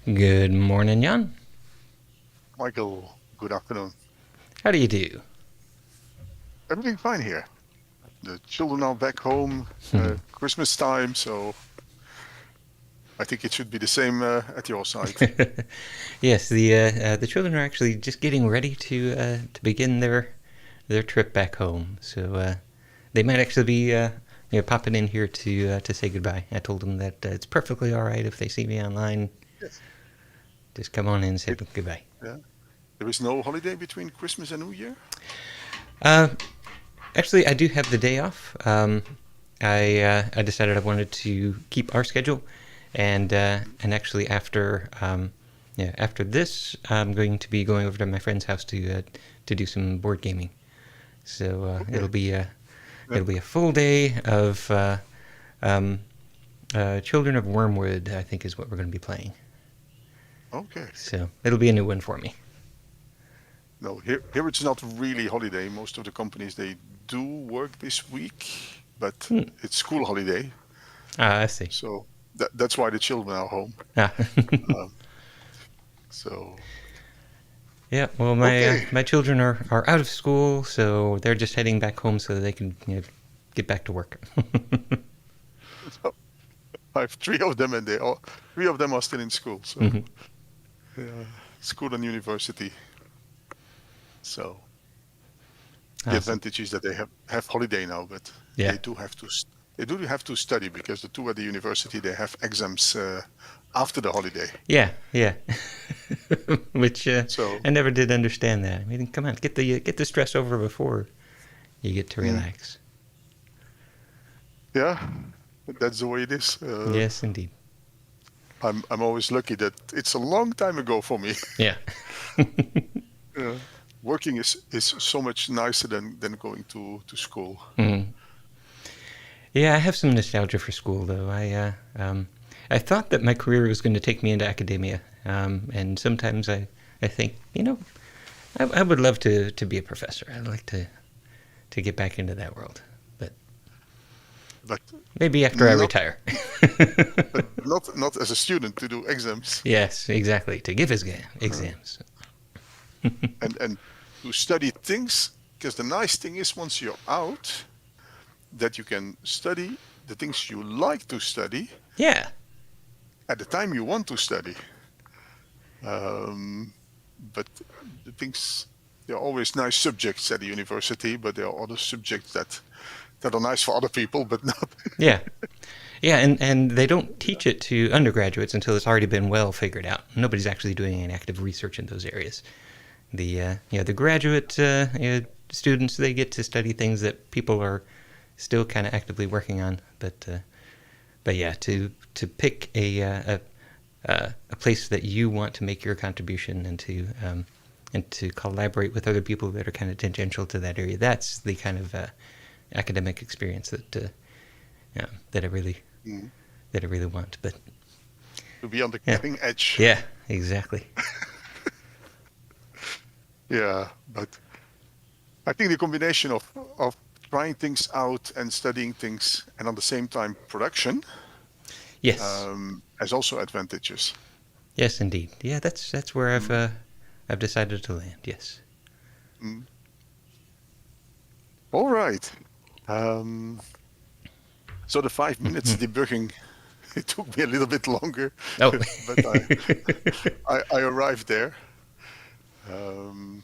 Good morning, Jan. Michael, good afternoon. How do you do? Everything fine here. The children are back home, Christmas time, so I think it should be the same at your side. Yes, the children are actually just getting ready to begin their trip back home. So they might actually be popping in here to say goodbye. I told them that it's perfectly all right if they see me online. Yes. Just come on in and say It, goodbye. yeah. There is no holiday between Christmas and New Year? Uh, Actually, I do have the day off. I decided I wanted to keep our schedule, and actually after this, I'm going to be going over to my friend's house to do some board gaming. So Okay. Yeah. it'll be a full day of um, Children of Wormwood, I think is what we're going to be playing. Okay. So it'll be a new one for me. No, here it's not really holiday. Most of the companies, they do work this week, but Hmm. it's school holiday. I see. So that's why the children are home. Ah. Um, so, Yeah, well, okay. my children are out of school, so they're just heading back home so they can get back to work. I have three of them, and three of them are still in school. So, Mhm. school and university. So the Awesome. advantage is that they have holiday now, but Yeah. they do have to they do have to study because the two at the university they have exams after the holiday. Yeah, yeah. Which So I never did understand that. I mean, come on, get the stress over before you get to mm, relax. yeah, that's the way it is. Yes, indeed. I'm always lucky that it's a long time ago for me. Yeah. uh, Working is so much nicer than going to school. Mhm. Yeah, I have some nostalgia for school, though. I thought that my career was going to take me into academia, and sometimes I think, I would love to be a professor. I'd like to get back into that world, but But maybe after I not retire. not as a student to do exams. Yes, exactly. To give his Uh, exams. and to study things, because the nice thing is once you're out that you can study the things you like to study Yeah. at the time you want to study. um, but the things, there are always nice subjects at the university, but there are other subjects that are nice for other people but not. Yeah. Yeah, and they don't teach it to undergraduates until it's already been well figured out. Nobody's actually doing any active research in those areas. The graduate students, they get to study things that people are still kind of actively working on. But yeah, to pick a place that you want to make your contribution and to collaborate with other people that are kind of tangential to that area. That's the kind of academic experience yeah, that I really Mm, that I really want. But to be on the yeah, cutting edge. yeah, exactly. Yeah, but I think the combination of trying things out and studying things and on the same time production Yes, has also advantages. yes, indeed. Yeah, that's where Mm, I've decided to land. Yes. mm. All right. Um, so the 5 minutes debugging, it took me a little bit longer, Oh. but I arrived there. Um,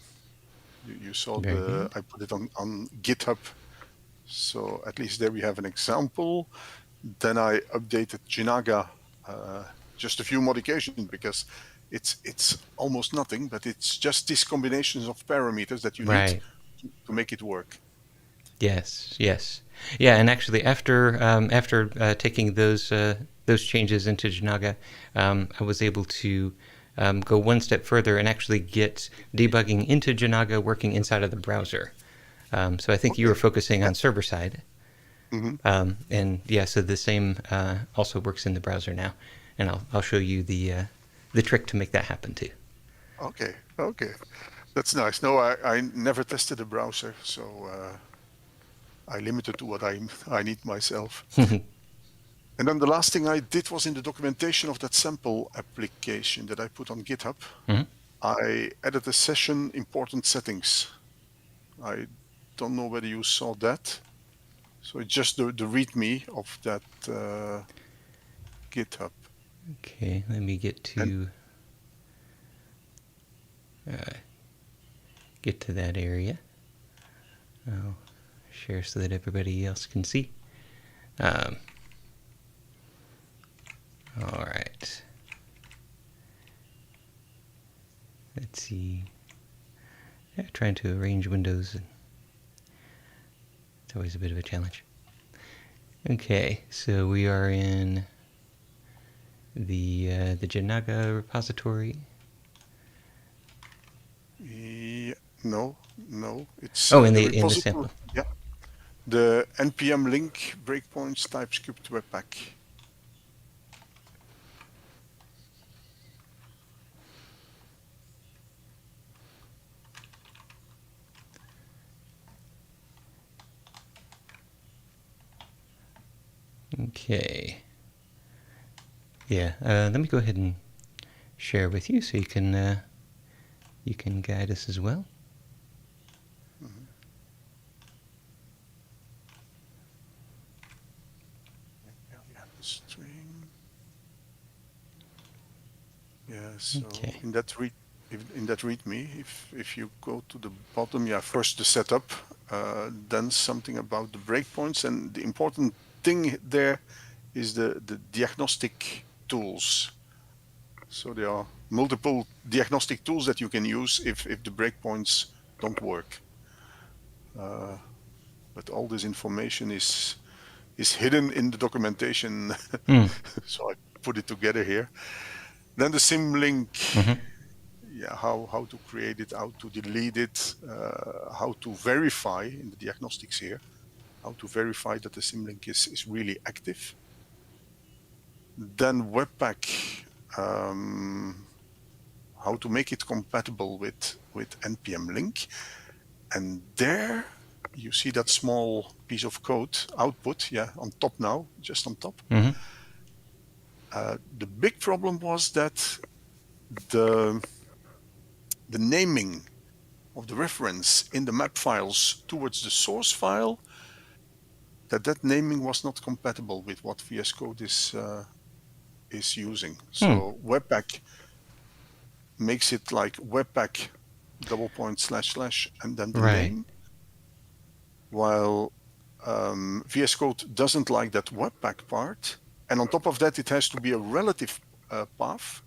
you saw Very good. I put it on GitHub. So at least there we have an example. Then I updated Jinaga, uh, just a few modifications because it's almost nothing, but it's just these combinations of parameters that you need Right. to make it work. Yes. Yes. Yeah. And actually, after taking those changes into Jinaga, I was able to go one step further and actually get debugging into Jinaga working inside of the browser. So I think you were Okay. focusing Yeah. on server side. Hmm. And yeah, so the same also works in the browser now, and I'll show you the trick to make that happen too. Okay. Okay. That's nice. No, I never tested the browser, so I limited to what I need myself. And then the last thing I did was in the documentation of that sample application that I put on GitHub, I added a session important settings. I don't know whether you saw that. So it's just the README of that GitHub. Okay, let me get to that area. I'll share so that everybody else can see. All right. Let's see. Yeah, trying to arrange windows. It's always a bit of a challenge. Okay, so we are in the Jinaga repository. Yeah, no, it's in the the sample. Yeah, the npm link breakpoints TypeScript Webpack. Okay. Yeah, let me go ahead and share with you so you can guide us as well. String. Yeah, so okay. in that README, if you go to the bottom, first the setup, then something about the breakpoints, and the important thing there is the diagnostic tools. So there are multiple diagnostic tools that you can use if the breakpoints don't work. But all this information is hidden in the documentation. So I put it together here. Then the symlink, how to create it, how to delete it, how to verify in the diagnostics here, how to verify that the symlink is really active. Then Webpack, how to make it compatible with npm link. And there you see that small piece of code output, on top now, just on top. The big problem was that the naming of the reference in the map files towards the source file, that naming was not compatible with what VS Code is using. So Webpack makes it like Webpack : / and then the name, while VS Code doesn't like that Webpack part. And on top of that, it has to be a relative path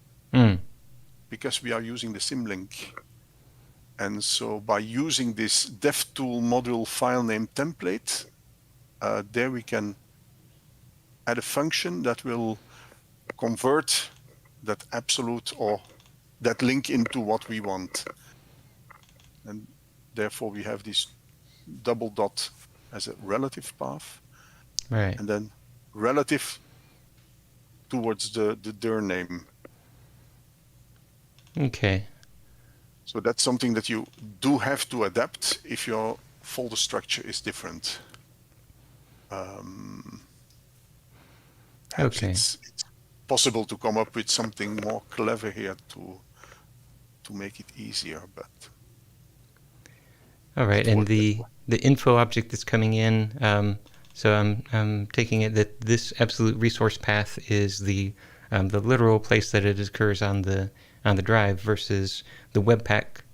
because we are using the symlink. And so by using this DevTool module file name template, there we can add a function that will convert that absolute or that link into what we want. And therefore we have this double dot as a relative path. Right. And then relative towards the dir name. Okay. So that's something that you do have to adapt if your folder structure is different. Okay. It's possible to come up with something more clever here to make it easier, but all right. And the info object that's coming in. So I'm taking it that this absolute resource path is the literal place that it occurs on the drive versus the Webpack :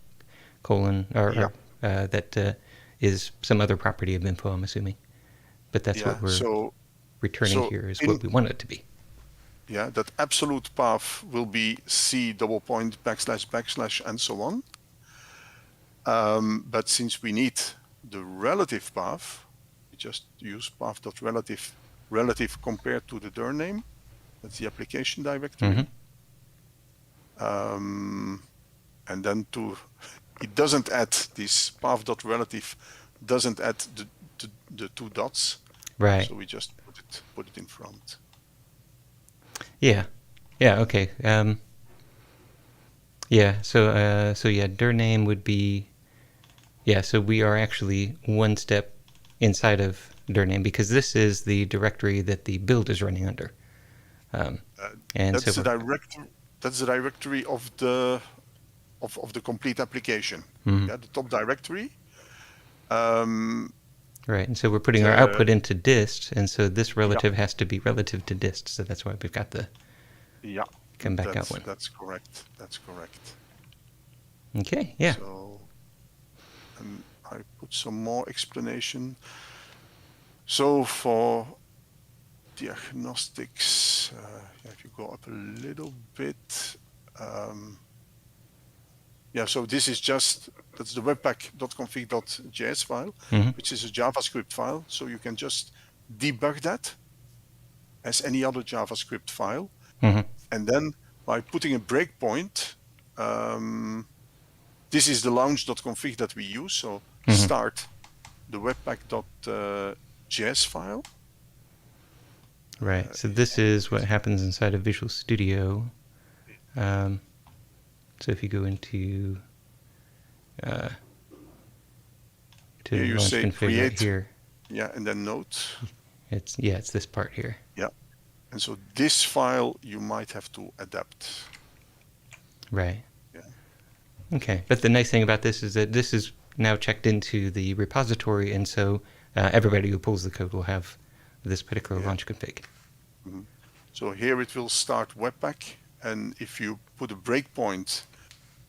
that is some other property of info, I'm assuming. But that's what we're returning here is what we want it to be. Yeah, that absolute path will be C : / and so on. But since we need the relative path, we just use path.relative compared to the dir name. That's the application directory. And then it doesn't add this path.relative, doesn't add the two dots. Right. So we just put it in front. Yeah. Yeah. Okay. Yeah. So dir name would be. Yeah. So we are actually one step inside of dir name because this is the directory that the build is running under. And that's so the directory. That's the directory of the complete application. Yeah, the top directory. Right, and so we're putting our output into dist, and so this relative has to be relative to dist. So that's why we've got the come back out one. That's correct. That's correct. Okay, yeah. So, and I put some more explanation. So for diagnostics, if you go up a little bit, so this is that's the webpack.config.js file, which is a JavaScript file. So you can just debug that as any other JavaScript file. And then by putting a breakpoint, this is the launch.config that we use. So start the webpack.js file. Right. So this is what happens inside of Visual Studio. So if you go into here you launch say config create right here. Yeah, and then note. It's this part here. Yeah. And so this file you might have to adapt. Right. Yeah. Okay. But the nice thing about this is that this is now checked into the repository, and so everybody who pulls the code will have this particular launch config. So here it will start Webpack, and if you put a breakpoint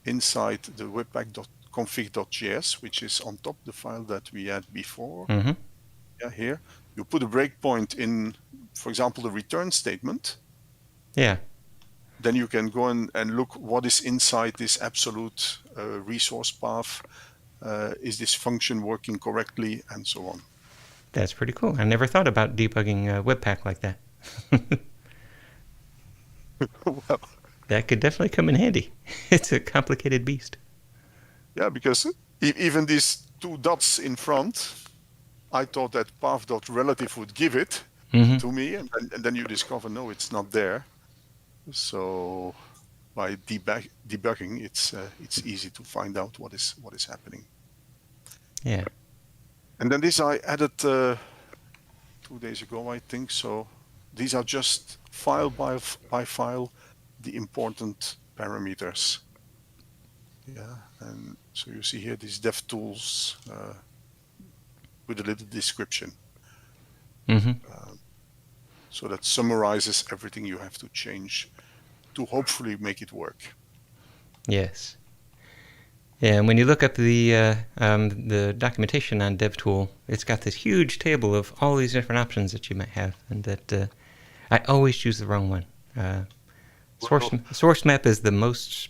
inside the webpack.config.js, which is on top the file that we had before, here you put a breakpoint in, for example, the return statement. Yeah. Then you can go and look what is inside this absolute resource path. Is this function working correctly, and so on. That's pretty cool. I never thought about debugging Webpack like that. Well, that could definitely come in handy. It's a complicated beast. Yeah, because even these two dots in front, I thought that path.relative would give it to me, and then you discover, no, it's not there. So by debugging, it's easy to find out what is happening. Yeah. And then this I added 2 days ago, I think. So these are just file by file, the important parameters. Yeah, and so you see here these DevTools with a little description. So that summarizes everything you have to change to hopefully make it work. Yes. Yeah, and when you look up the documentation on DevTool, it's got this huge table of all these different options that you might have, and that I always choose the wrong one. Sourcemap is the most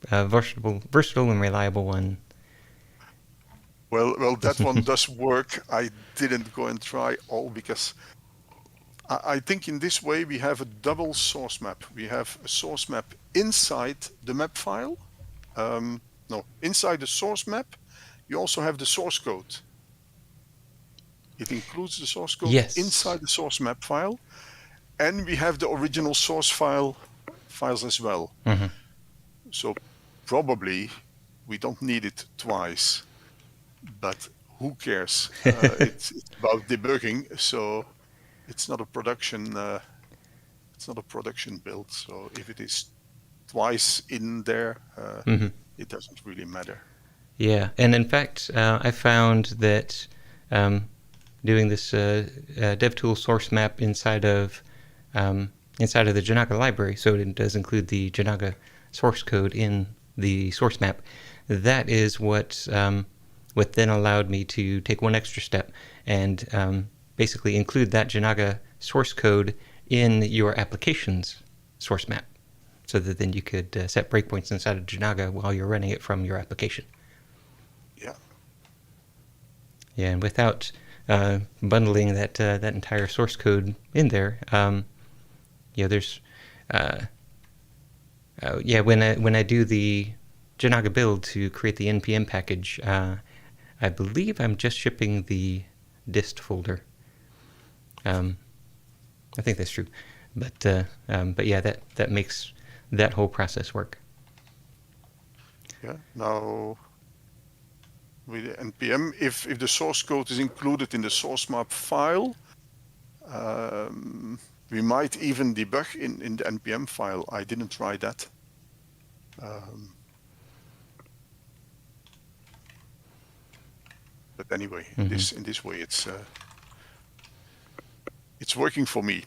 versatile and reliable one. Well, that one does work. I didn't go and try all because I think in this way we have a double source map. We have a source map inside the map file. Inside the source map, you also have the source code. It includes the source code inside the source map file, and we have the original source files as well. So probably we don't need it twice, but who cares? It's about debugging, so it's not a production. It's not a production build. So if it is twice in there, it doesn't really matter. Yeah, and in fact, I found that doing this DevTool source map inside of the Jinaga library, so it does include the Jinaga source code in the source map. That is what then allowed me to take one extra step and basically include that Jinaga source code in your application's source map, so that then you could set breakpoints inside of Jinaga while you're running it from your application. Yeah. Yeah, and without bundling that entire source code in there, there's when I do the Jinaga build to create the npm package, I believe I'm just shipping the dist folder. I think that's true, but yeah, that makes that whole process work. Yeah. Now, with npm. If the source code is included in the source map file, we might even debug in the npm file. I didn't try that. But anyway, in this way, it's working for me.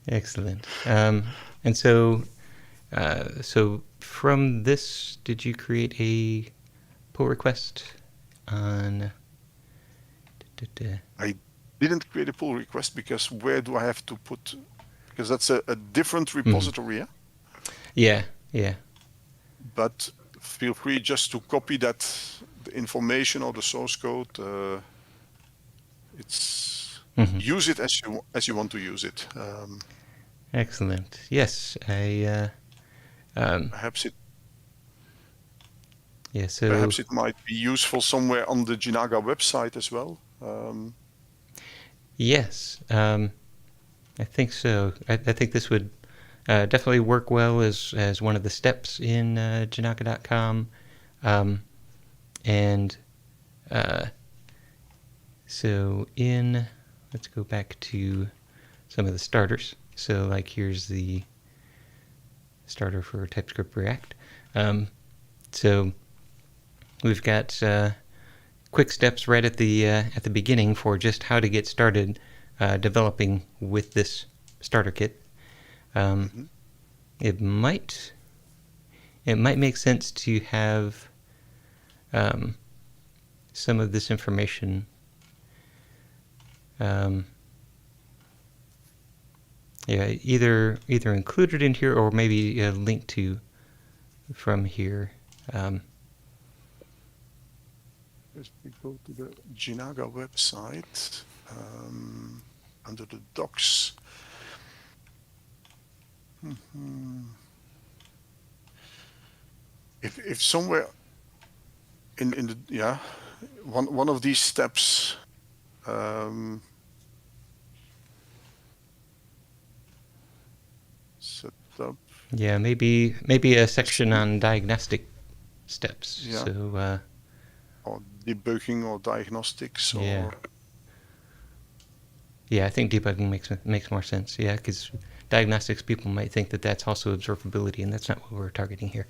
Excellent. And so from this, did you create a pull request on? I didn't create a pull request because where do I have to put? Because that's a different repository, Yeah, yeah. But feel free just to copy the information or the source code. Use it as you want to use it. Excellent. Yes, perhaps it. Yeah, so perhaps it might be useful somewhere on the Jinaga website as well. Yes, I think so. I think this would definitely work well as one of the steps in Jinaga.com. And so let's go back to some of the starters. So like here's the starter for TypeScript React. So we've got quick steps right at the beginning for just how to get started developing with this starter kit. It might make sense to have some of this information either included in here or maybe linked to from here. First we go to the Jinaga website under the docs. If somewhere in the one of these steps set up. Yeah, maybe a section on diagnostic steps. Yeah. So or debugging or diagnostics yeah. or. Yeah, I think debugging makes more sense. Yeah, because diagnostics, people might think that that's also observability, and that's not what we're targeting here.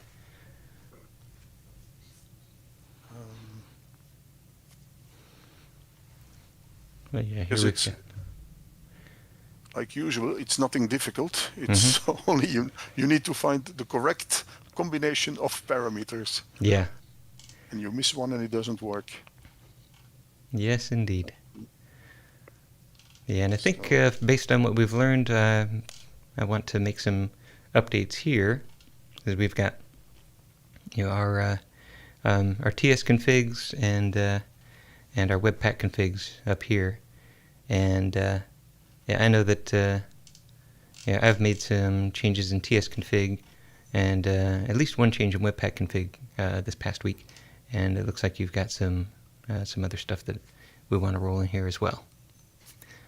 But yeah, here we go. Like usual, it's nothing difficult. It's only you need to find the correct combination of parameters. Yeah. And you miss one and it doesn't work. Yes, indeed. Yeah, and I think based on what we've learned, I want to make some updates here, because we've got our TS configs and our Webpack configs up here, and I know that I've made some changes in TS config and at least one change in Webpack config this past week, and it looks like you've got some other stuff that we want to roll in here as well.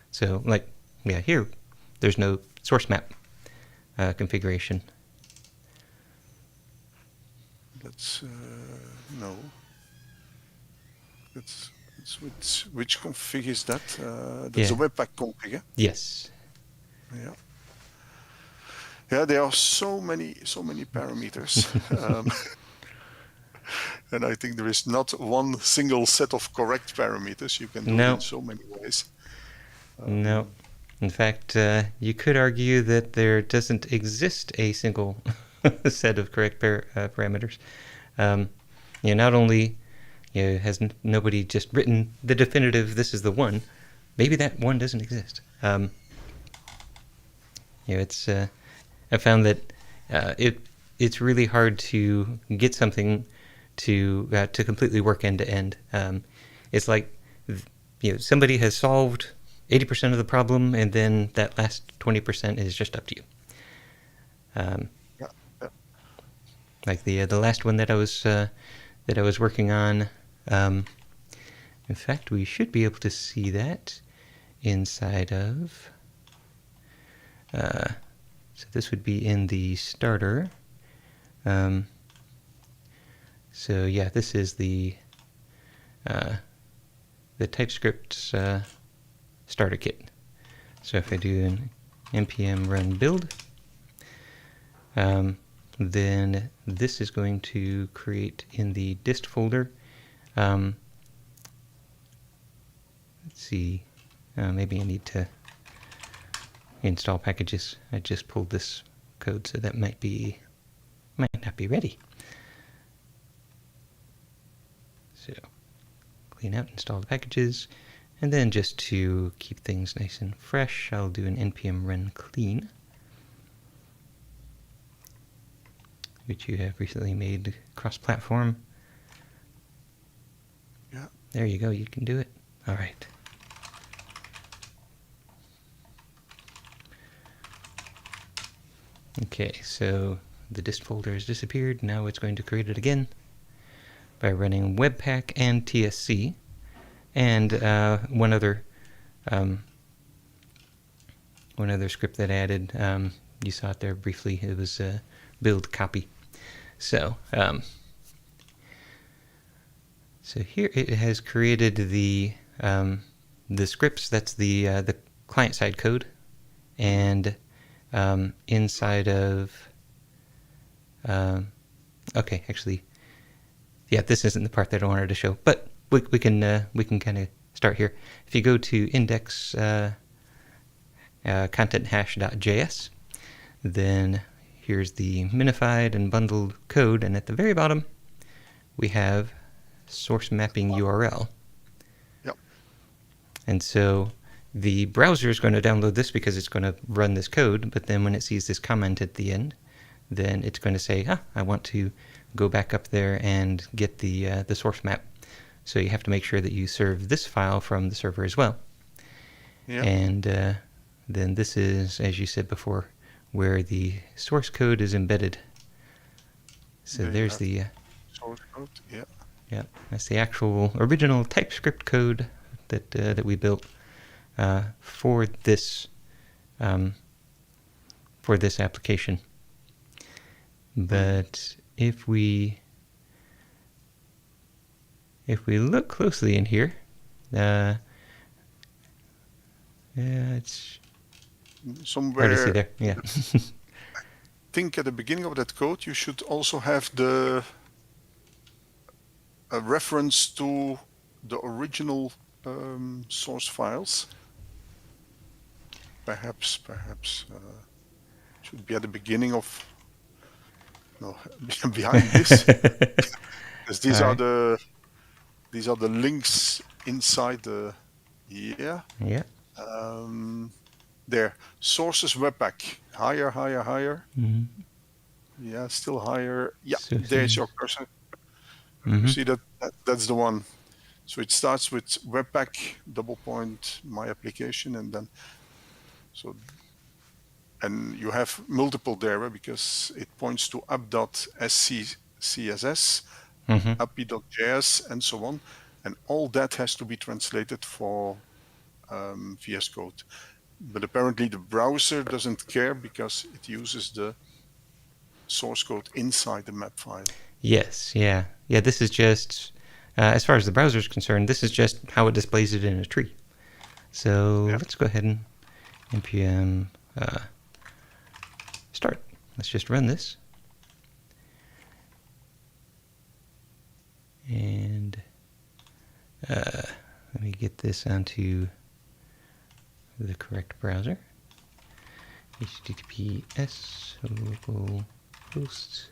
So, here, there's no source map configuration. That's no. That's which config is that? That's a Webpack config. Eh? Yes. Yeah. Yeah, there are so many parameters, and I think there is not one single set of correct parameters. You can do it in so many ways. No. In fact, you could argue that there doesn't exist a single set of correct parameters. Not only has nobody just written the definitive, this is the one, maybe that one doesn't exist. It's I found that it's really hard to get something to completely work end to end. It's like somebody has solved 80% of the problem, and then that last 20% is just up to you. Like the last one that I was working on. In fact, we should be able to see that inside of. So this would be in the starter. So yeah, this is the the TypeScript starter kit. So if I do an npm run build, then this is going to create in the dist folder. Let's see, maybe I need to install packages. I just pulled this code, so that might not be ready. So clean out, install the packages, and then just to keep things nice and fresh, I'll do an npm run clean, which you have recently made cross-platform. Yeah. There you go, you can do it. All right. Okay, so the dist folder has disappeared. Now it's going to create it again by running webpack and tsc. And one other script that I added, you saw it there briefly. It was build copy. So so here it has created the scripts. That's the client side code, and inside of okay, actually, yeah, this isn't the part that I wanted to show, but we can kind of start here. If you go to index content-hash.js, then here's the minified and bundled code, and at the very bottom we have source mapping URL. Yep. And so the browser is going to download this because it's going to run this code, but then when it sees this comment at the end, then it's going to say, I want to go back up there and get the source map. So you have to make sure that you serve this file from the server as well. Yeah. And then this is, as you said before, where the source code is embedded. So there's the source code. Yeah. Yeah, that's the actual original TypeScript code that we built for this application. But if we look closely in here, it's somewhere hard to see there. Yeah. I think at the beginning of that code you should also have a reference to the original source files. Perhaps should be at the beginning of behind this, because these are the links inside the Yeah. There, sources webpack, higher. Mm-hmm. Yeah, still higher. Yeah, So there's your cursor. Mm-hmm. You see that's the one. So it starts with webpack _, my application, and then and you have multiple there because it points to app.scss, Mm-hmm. api.js, and so on, and all that has to be translated for VS Code. But apparently the browser doesn't care because it uses the source code inside the map file. Yes, yeah. This is just, as far as the browser is concerned, this is just how it displays it in a tree. So let's go ahead and npm start. Let's just run this. And let me get this onto the correct browser. HTTPS localhost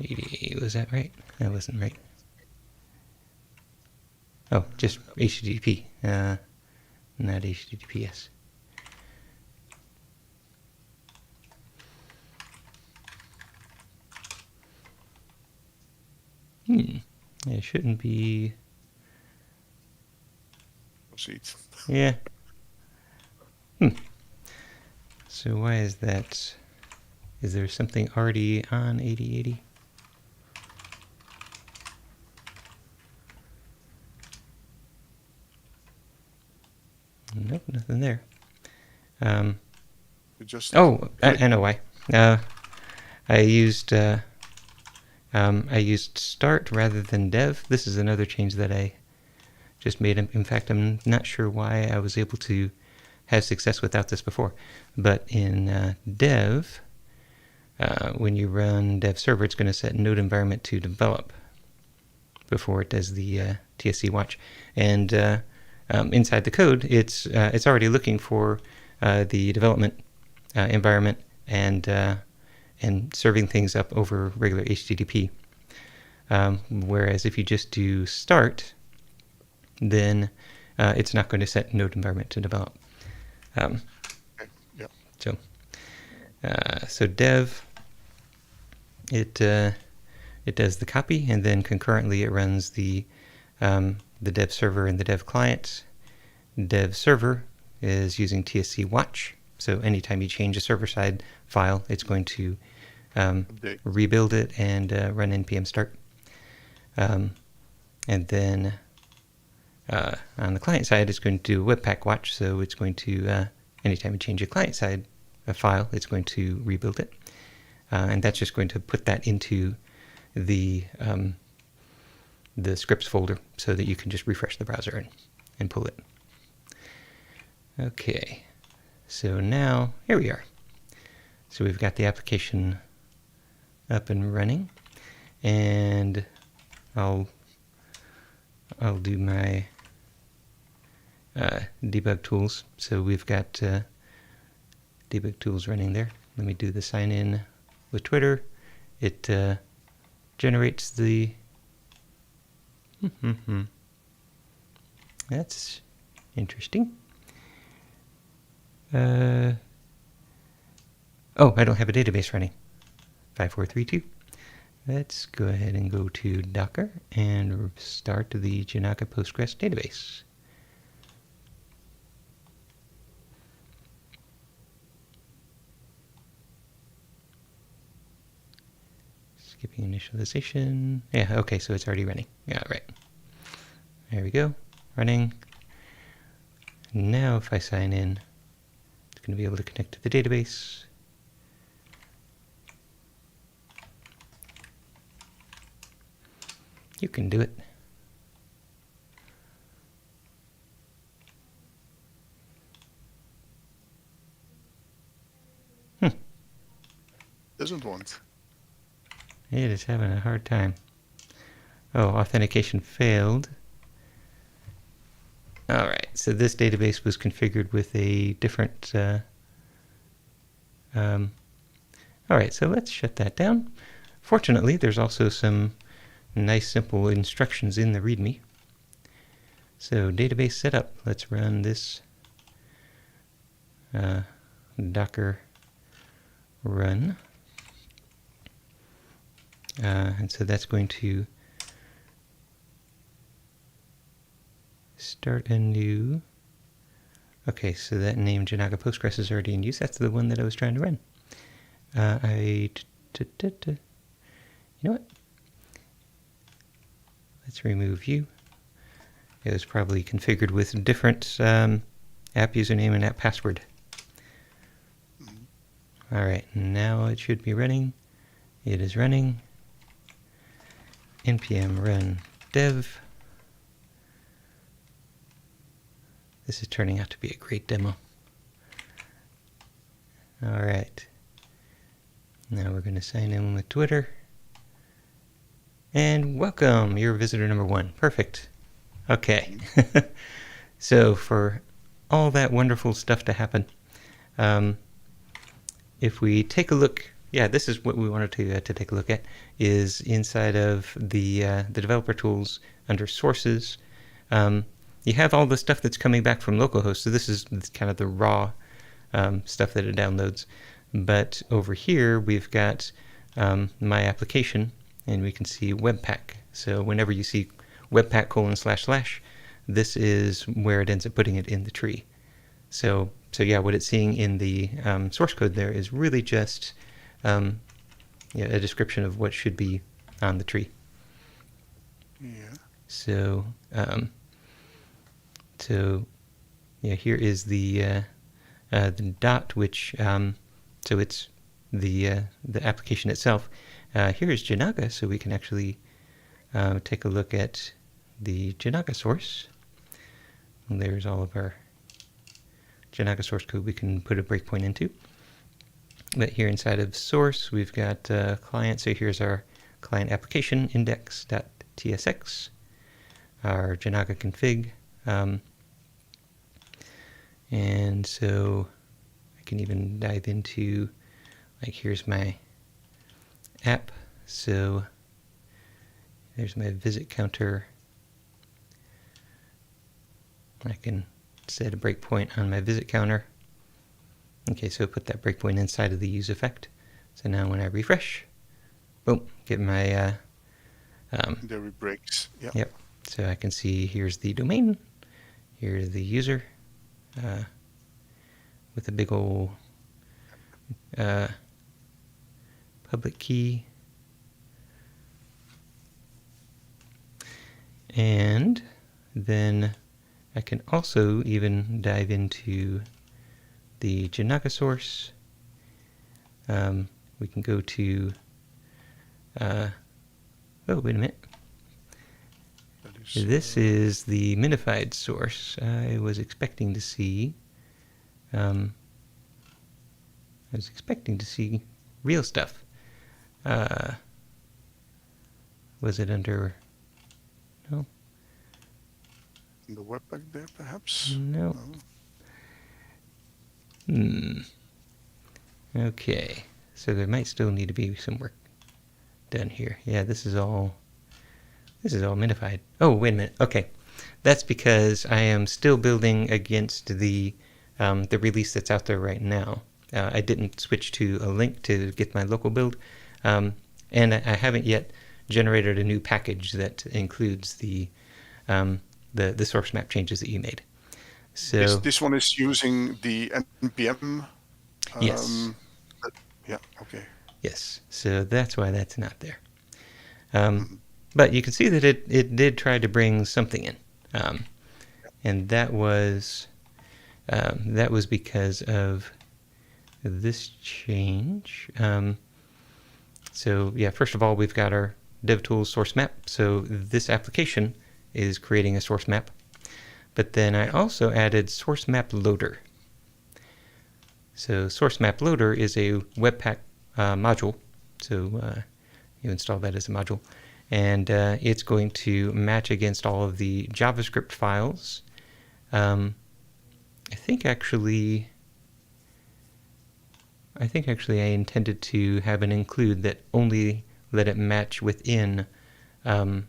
80. Was that right? That wasn't right. Oh, just HTTP, not HTTPS. It shouldn't be. Proceed. Yeah. So why is that? Is there something already on 8080? Nope, nothing there. Just I know why. I used start rather than dev. This is another change that I just made. In fact, I'm not sure why I was able to have success without this before. But in dev, when you run dev server, it's going to set node environment to develop before it does the TSC watch. And inside the code, it's already looking for the development environment and serving things up over regular HTTP. Whereas if you just do start, then it's not going to set node environment to develop. Yeah. So dev, it does the copy, and then concurrently it runs the dev server and the dev client. Dev server is using TSC watch. So anytime you change a server-side file, it's going to rebuild it and run npm start. And then on the client side, it's going to do Webpack watch. So it's going to, anytime you change a client side file, it's going to rebuild it. And that's just going to put that into the scripts folder so that you can just refresh the browser and pull it. Okay, so now here we are. So we've got the application up and running, and I'll do my debug tools. So we've got debug tools running there. Let me do the sign in with Twitter. It generates the that's interesting. Oh, I don't have a database running. 5432. Let's go ahead and go to Docker and start the Jinaga Postgres database. Skipping initialization. Yeah, okay, so it's already running. Yeah, right. There we go. Running. Now if I sign in, it's going to be able to connect to the database. You can do it. Doesn't want. It is having a hard time. Oh, authentication failed. All right, so this database was configured with a different... all right, so let's shut that down. Fortunately, there's also some nice simple instructions in the README. So database setup, let's run this Docker run. And so that's going to start a new... Okay, so that name Jinaga Postgres is already in use. That's the one that I was trying to run. You know what? Let's remove you. It was probably configured with different app username and app password. All right, now it should be running. It is running. npm run dev. This is turning out to be a great demo. All right. Now we're going to sign in with Twitter. And welcome, you're visitor number 1. Perfect. Okay. So for all that wonderful stuff to happen, if we take a look, yeah, this is what we wanted to take a look at, is inside of the developer tools under sources. You have all the stuff that's coming back from localhost, so this is kind of the raw stuff that it downloads. But over here, we've got my application, and we can see Webpack. So whenever you see Webpack : // this is where it ends up putting it in the tree. So yeah, what it's seeing in the source code there is really just a description of what should be on the tree. Yeah. So yeah, here is the dot, which so it's the application itself. Here is Jinaga, so we can actually take a look at the Jinaga source. And there's all of our Jinaga source code we can put a breakpoint into. But here inside of source, we've got client. So here's our client application index.tsx, our Jinaga config. And so I can even dive into, like, here's my app. So there's my visit counter. I can set a breakpoint on my visit counter. Okay, so put that breakpoint inside of the use effect. So now when I refresh, boom, get my... there it breaks. Yeah. Yep. So I can see here's the domain, here's the user, with a big old public key. And then I can also even dive into the Jinaga source. We can go to, oh, wait a minute. This is the minified source. I was expecting to see, real stuff. Was it under, no? In the webpack there, perhaps? No. Okay, so there might still need to be some work done here. Yeah, this is all minified. Oh, wait a minute. Okay, that's because I am still building against the release that's out there right now. I didn't switch to a link to get my local build, and I haven't yet generated a new package that includes the source map changes that you made. So this one is using the npm. Yes. Yeah. Okay. Yes. So that's why that's not there. But you can see that it did try to bring something in, and that was because of this change. So yeah, first of all, we've got our DevTools source map. So this application is creating a source map. But then I also added Sourcemap Loader. So Sourcemap Loader is a Webpack module. So you install that as a module. And it's going to match against all of the JavaScript files. I think actually I intended to have an include that only let it match within node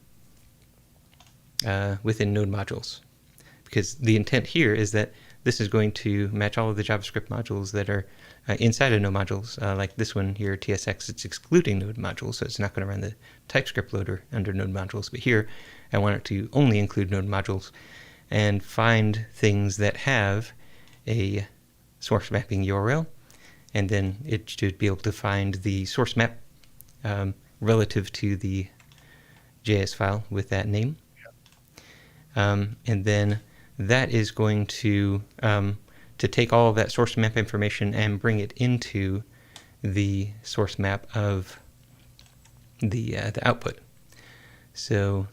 modules. Because the intent here is that this is going to match all of the JavaScript modules that are inside of node modules. Like this one here, TSX, it's excluding node modules, so it's not going to run the TypeScript loader under node modules. But here, I want it to only include node modules and find things that have a source mapping URL, and then it should be able to find the source map relative to the JS file with that name. And then that is going to take all of that source map information and bring it into the source map of the output. So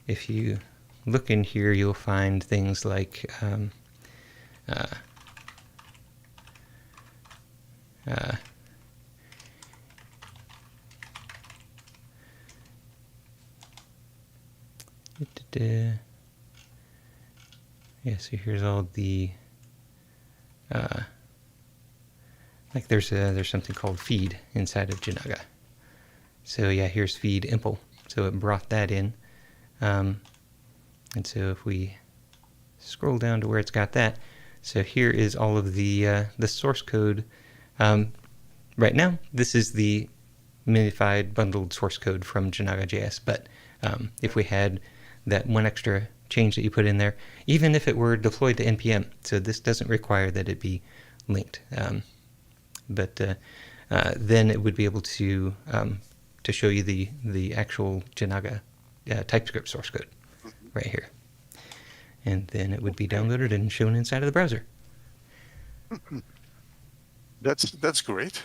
if you look in here, you'll find things like yeah, so here's all the like there's something called feed inside of Jinaga. So yeah, here's feed impl. So it brought that in, and so if we scroll down to where it's got that, so here is all of the source code. Right now, this is the minified bundled source code from Jinaga.JS. But if we had that one extra change that you put in there, even if it were deployed to npm, so this doesn't require that it be linked, but then it would be able to show you the actual Jinaga TypeScript source code right here, and then it would be downloaded and shown inside of the browser. That's great.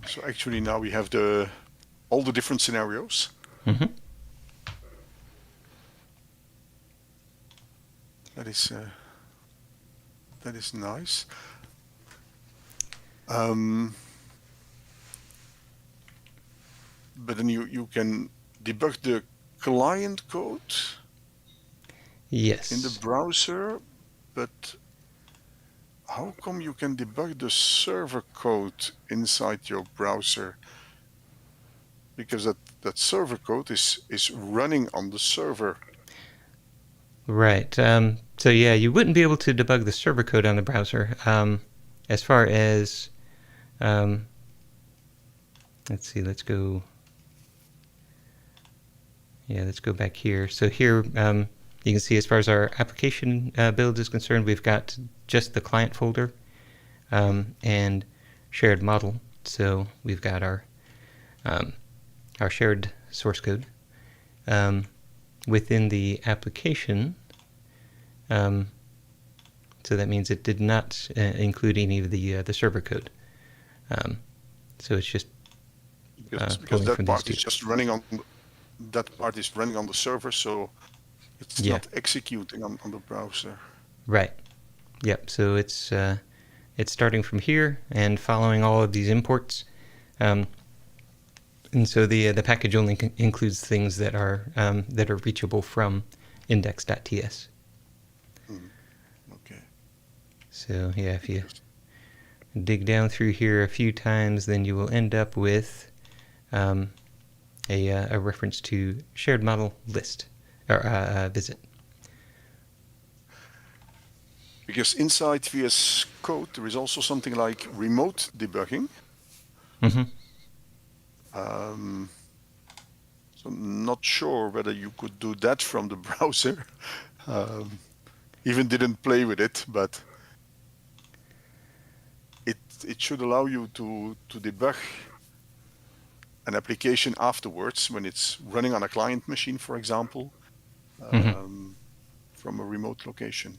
So actually now we have all the different scenarios. Mm-hmm. That is nice. But then you can debug the client code Yes. in the browser, but how come you can debug the server code inside your browser? Because that server code is running on the server. Right. So yeah, you wouldn't be able to debug the server code on the browser. As far as, let's see, let's go back here. So here, you can see as far as our application build is concerned, we've got just the client folder and shared model. So we've got our shared source code. Within the application, so that means it did not include any of the server code. So it's just Because that part is just running on the server, so it's not executing on the browser. Right. Yep. So it's starting from here and following all of these imports. And so the package only includes things that are reachable from index.ts. Okay. So yeah, if you dig down through here a few times, then you will end up with a reference to shared model list or visit. Because inside VS Code there is also something like remote debugging. Mm-hmm. So I'm not sure whether you could do that from the browser. Even didn't play with it, but it should allow you to debug an application afterwards when it's running on a client machine, for example, from a remote location.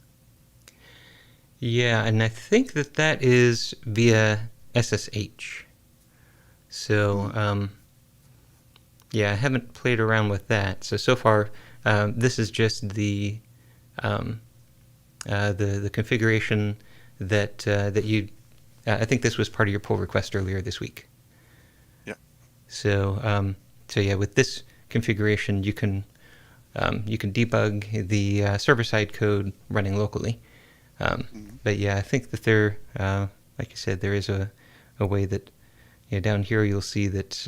Yeah, and I think that is via SSH. So, yeah, I haven't played around with that. So far, this is just the configuration that you. I think this was part of your pull request earlier this week. Yeah. So, yeah, with this configuration, you can debug the server-side code running locally. But yeah, I think that there, like you said, there is a way that down here you'll see that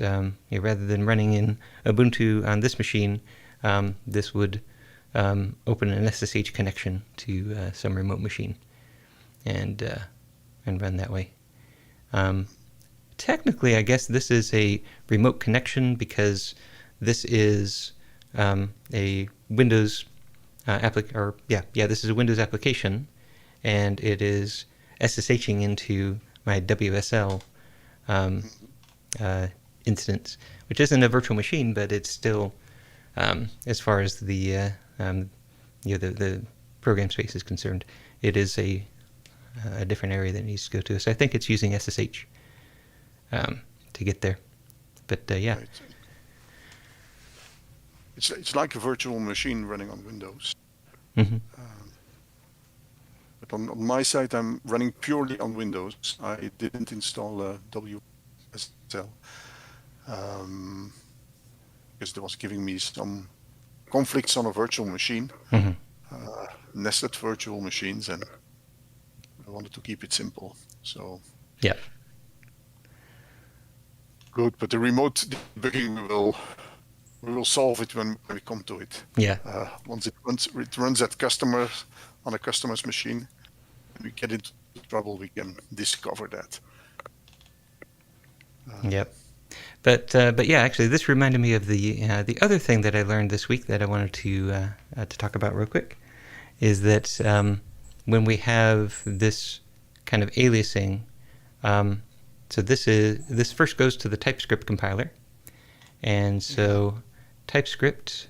rather than running in Ubuntu on this machine, this would open an SSH connection to some remote machine and run that way. Technically, I guess this is a remote connection because this is a Windows this is a Windows application, and it is SSHing into my WSL instance, which isn't a virtual machine, but it's still, as far as the program space is concerned, it is a different area that it needs to go to. So I think it's using SSH to get there. But yeah. Right. It's like a virtual machine running on Windows. Mm-hmm. But on my side, I'm running purely on Windows. I didn't install WSL because it was giving me some conflicts on a virtual machine, nested virtual machines, and I wanted to keep it simple. So yeah, good. But the remote debugging we will solve it when we come to it. Yeah. Once it runs at on a customer's machine, and we get into trouble, we can discover that. Yep. But yeah, actually, this reminded me of the other thing that I learned this week that I wanted to talk about real quick, is that when we have this kind of aliasing, so this first goes to the TypeScript compiler, and so TypeScript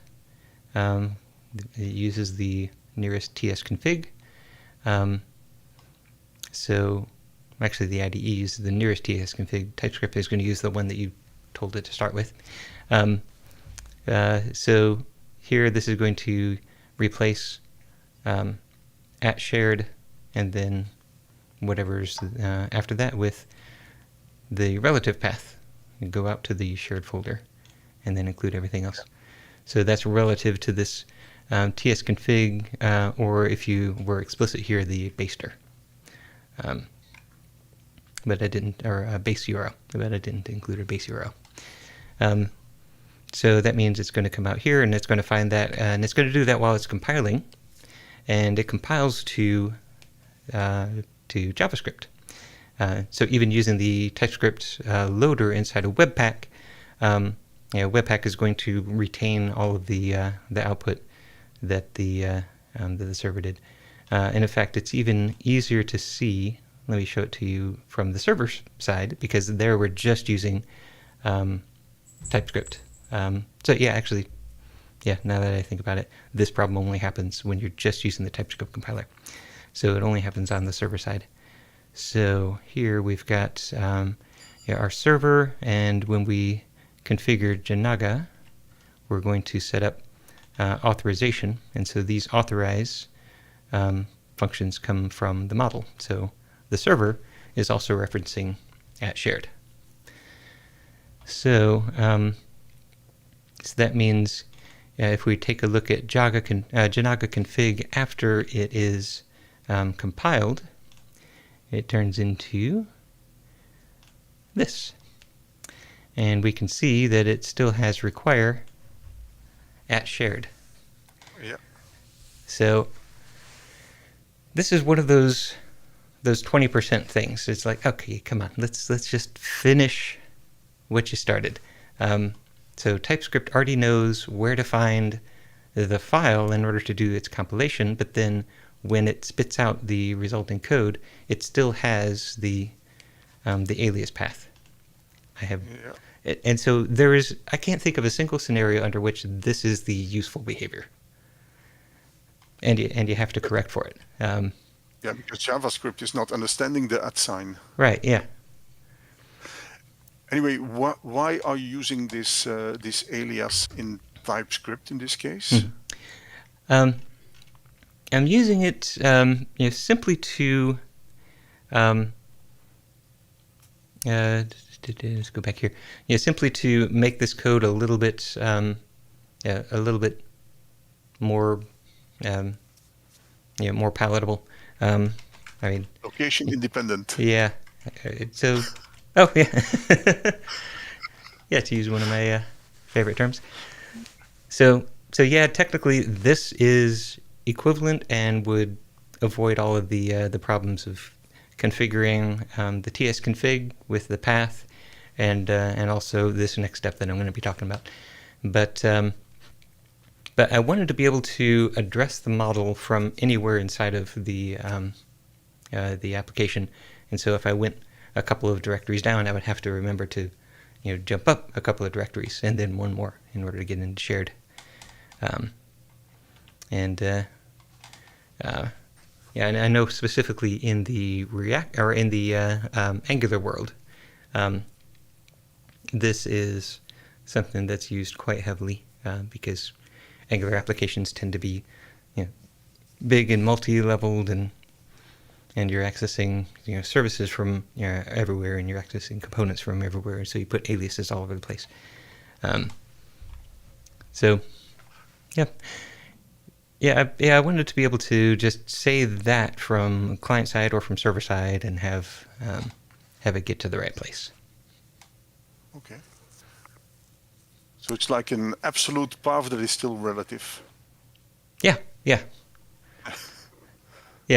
it uses the nearest tsconfig. So actually the IDE uses the nearest tsconfig. TypeScript is going to use the one that you told it to start with. So here, this is going to replace @shared and then whatever's after that with the relative path. You go out to the shared folder and then include everything else. So that's relative to this tsconfig, or if you were explicit here, the baster. But I didn't, or a base URL, but I didn't include a base URL. So that means it's going to come out here, and it's going to find that, and it's going to do that while it's compiling, and it compiles to JavaScript. So even using the TypeScript loader inside of Webpack, Webpack is going to retain all of the output that the server did. And in fact, it's even easier to see. Let me show it to you from the server side, because there we're just using TypeScript. So yeah, actually, yeah, now that I think about it, this problem only happens when you're just using the TypeScript compiler. So it only happens on the server side. So here we've got our server, and when we configure Jinaga, we're going to set up authorization. And so these authorize functions come from the model. So the server is also referencing @shared. So, so that means if we take a look at Jinaga config after it is compiled, it turns into this. And we can see that it still has require @shared. Yeah. So this is one of those 20% things. It's like, okay, come on, let's just finish what you started. So TypeScript already knows where to find the file in order to do its compilation, but then when it spits out the resulting code, it still has the alias path. And so I can't think of a single scenario under which this is the useful behavior, and you have to correct for it. Yeah, because JavaScript is not understanding the @sign. Right. Yeah. Anyway, why are you using this alias in TypeScript in this case? I'm using it simply to let's go back here. Simply to make this code a little bit more more palatable. I mean, Location independent. Yeah. So, oh yeah, yeah. To use one of my favorite terms. So yeah. Technically, this is equivalent and would avoid all of the problems of configuring the tsconfig with the path, and also this next step that I'm going to be talking about. But I wanted to be able to address the model from anywhere inside of the application, and so if I went a couple of directories down, I would have to remember to jump up a couple of directories and then one more in order to get into shared. And I know specifically in the Angular world, this is something that's used quite heavily because Angular applications tend to be big and multi-leveled, and you're accessing services from everywhere, and you're accessing components from everywhere, and so you put aliases all over the place. So I wanted to be able to just say that from client side or from server side and have it get to the right place. Okay. So it's like an absolute path that is still relative. Yeah.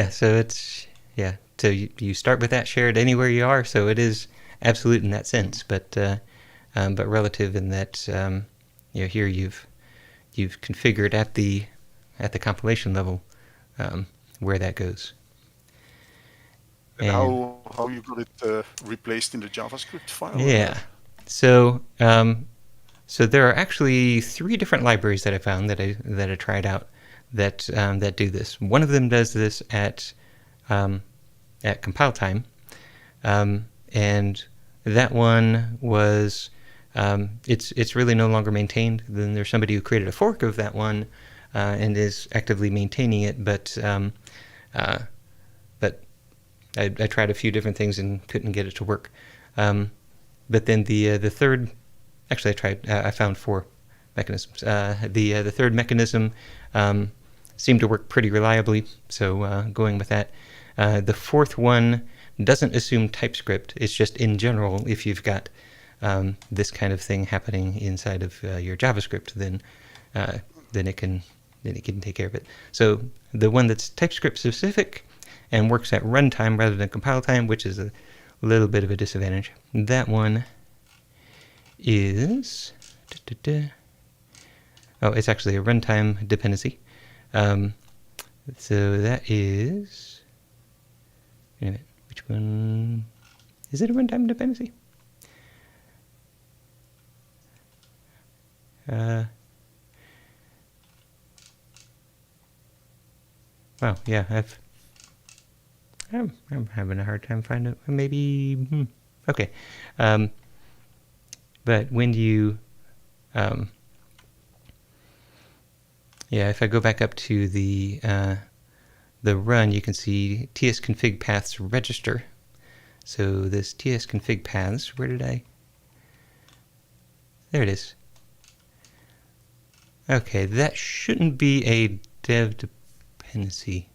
So it's So you start with @shared anywhere you are. So it is absolute in that sense, but relative in that here you've configured at the compilation level where that goes. And how you got it replaced in the JavaScript file? Yeah. So there are actually 3 different libraries that I found that I tried out that do this. One of them does this at compile time. and that one was it's really no longer maintained. Then there's somebody who created a fork of that one and is actively maintaining it, but I tried a few different things and couldn't get it to work. But then the third, actually I found 4 mechanisms. The third mechanism seemed to work pretty reliably, so going with that. The fourth one doesn't assume TypeScript. It's just in general, if you've got this kind of thing happening inside of your JavaScript, then it can take care of it. So the one that's TypeScript specific and works at runtime rather than compile time, which is a little bit of a disadvantage. That one is oh, it's actually a runtime dependency. So that is, wait a minute, which one is it? A runtime dependency? Well, yeah, I'm having a hard time finding it. Maybe okay, but when you yeah, if I go back up to the run, you can see tsconfig paths register. So this tsconfig paths, where did I? There it is. Okay, that shouldn't be a dev dependency.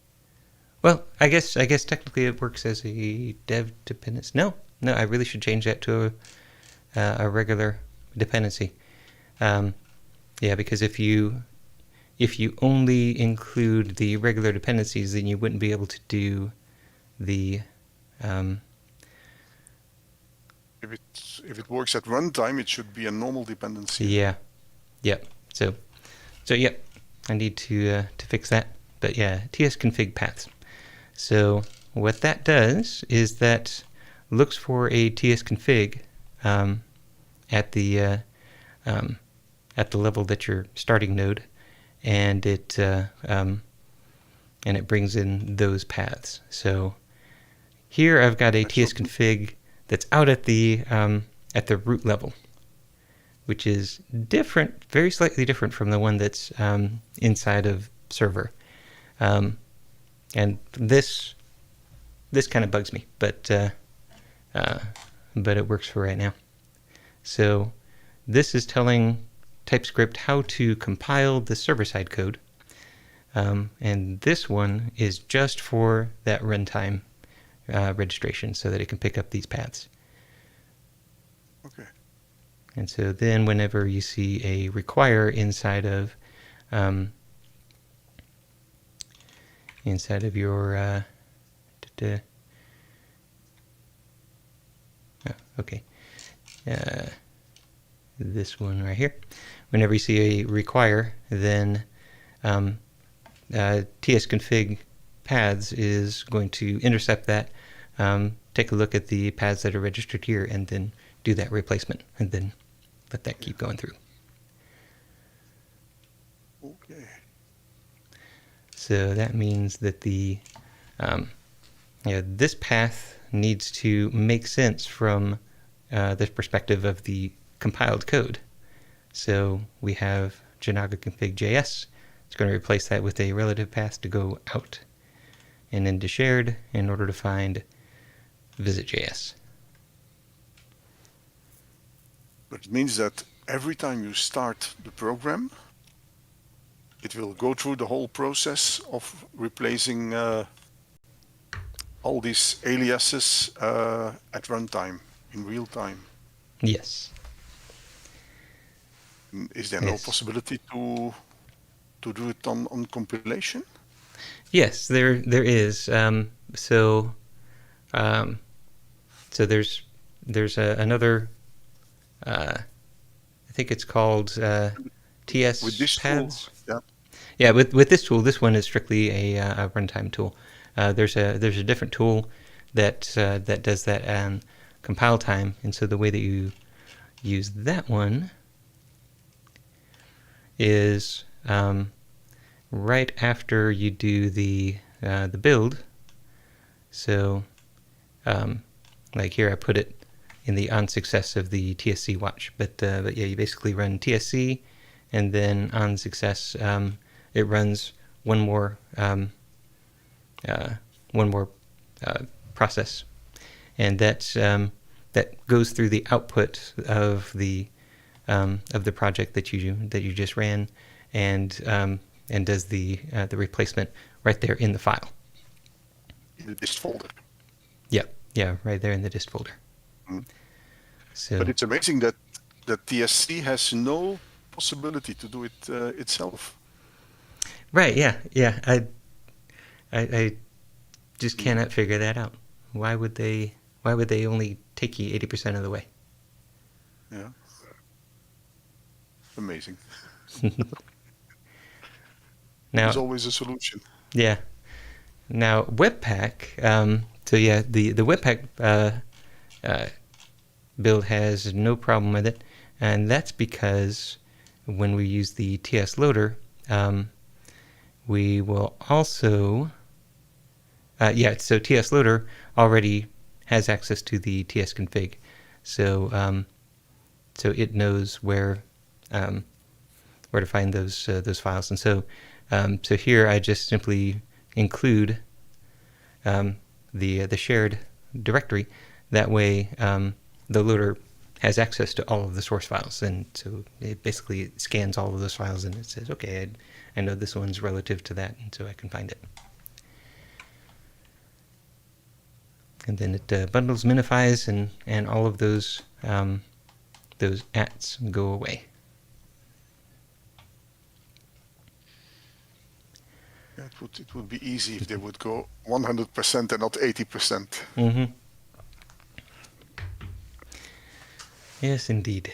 Well, I guess technically it works as a dev dependency. No, I really should change that to a regular dependency. Yeah, because if you only include the regular dependencies, then you wouldn't be able to do the if it works at runtime, it should be a normal dependency. Yeah. So yeah, I need to fix that. But yeah, tsconfig paths. So what that does is that looks for a tsconfig at the level that you're starting node, and it brings in those paths. So here I've got a tsconfig that's out at the root level, which is different, very slightly different from the one that's inside of server. And this kind of bugs me, but it works for right now. So this is telling TypeScript how to compile the server-side code, and this one is just for that runtime registration, so that it can pick up these paths. Okay. And so then, whenever you see a require inside of your okay, this one right here. Whenever you see a require, then tsconfig paths is going to intercept that, take a look at the paths that are registered here, and then do that replacement, and then let that keep going through. Okay. So that means that the this path needs to make sense from the perspective of the compiled code. So we have Jinaga.JS. It's going to replace that with a relative path to go out and into shared in order to find visit.js. But it means that every time you start the program, it will go through the whole process of replacing all these aliases at runtime, in real time. Yes. Is there no possibility to do it on compilation? Yes, there is. So there's another. I think it's called TS with this paths. Tool, yeah. With this tool, this one is strictly a runtime tool. There's a different tool that does that compile time, and so the way that you use that one is right after you do the build. So like here I put it in the on success of the TSC watch. But yeah, you basically run TSC, and then on success it runs one more process, and that goes through the output of the project that you just ran, and does the replacement right there in the file. In the dist folder. Yeah, right there in the dist folder. So, but it's amazing that TSC has no possibility to do it itself. Right. Yeah. I just cannot figure that out. Why would they only take you 80% of the way? Yeah. Amazing. Now, there's always a solution. Yeah. Now Webpack. So yeah, the Webpack build has no problem with it, and that's because when we use the TS loader, we will also so TS loader already has access to the TS config, so it knows where to find those files, and so here I just simply include the shared directory. That way, the loader has access to all of the source files, and so it basically scans all of those files, and it says, okay, I know this one's relative to that, and so I can find it. And then it bundles, minifies, and all of those ats go away. It would be easy if they would go 100% and not 80%. Mm-hmm. Yes, indeed.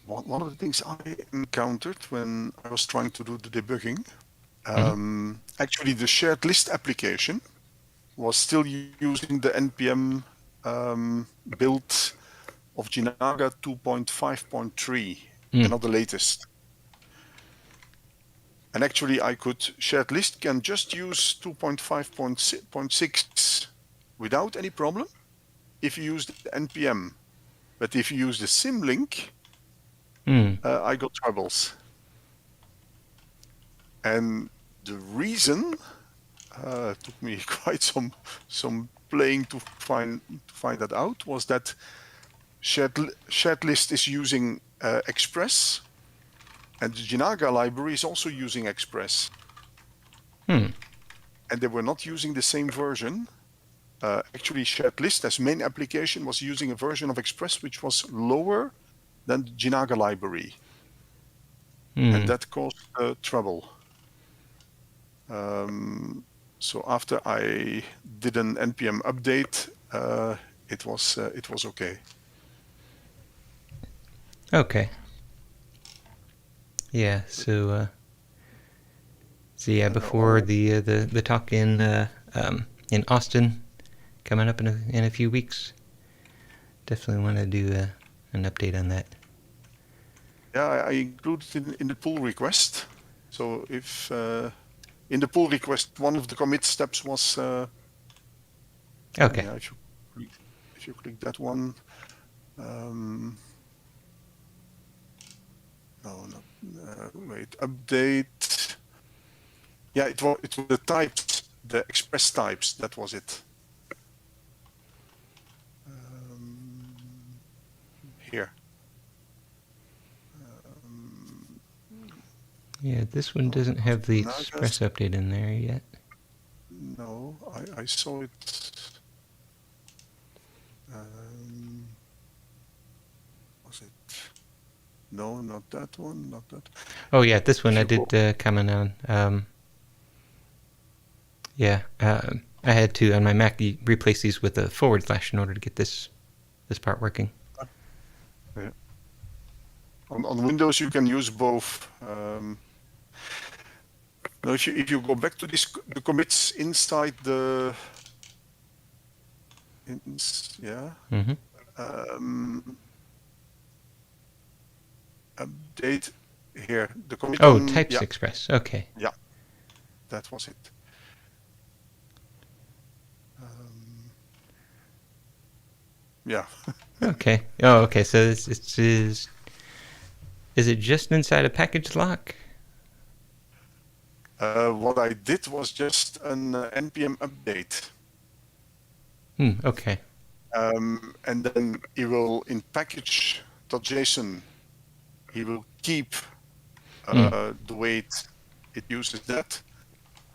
One of the things I encountered when I was trying to do the debugging, actually the shared list application was still using the NPM build of Jinaga 2.5.3 and not the latest. And actually I could, shared list can just use 2.5.6 without any problem if you use the NPM. But if you use the symlink, I got troubles. And the reason took me quite some playing to find that out, was that shared list is using Express, and the Jinaga library is also using Express. And they were not using the same version. Actually, shared list as main application was using a version of Express which was lower than the Jinaga library. And that caused trouble. So after I did an NPM update, it was okay. Okay. Yeah. So yeah, before the talk in Austin coming up in a few weeks, definitely want to do an update on that. Yeah, I included it in the pull request. So if in the pull request, one of the commit steps was okay. Yeah, if you click that one, wait, update. Yeah, it was the types, the express types. That was it. Here. Yeah, this one doesn't have the Express update in there yet. No, I saw it. Was it? No, not that one. Not that. Oh yeah, this one I did comment on. Yeah, I had to on my Mac replace these with a / in order to get this part working. Yeah. On Windows you can use both. Now if you go back to the commits inside the update here, the commit. Oh, types Express. Okay. Yeah, that was it. Yeah. Okay. Oh, okay. So is it just inside a package lock? What I did was just an npm update. Okay. And then he will, in package.json, he will keep the way it uses that,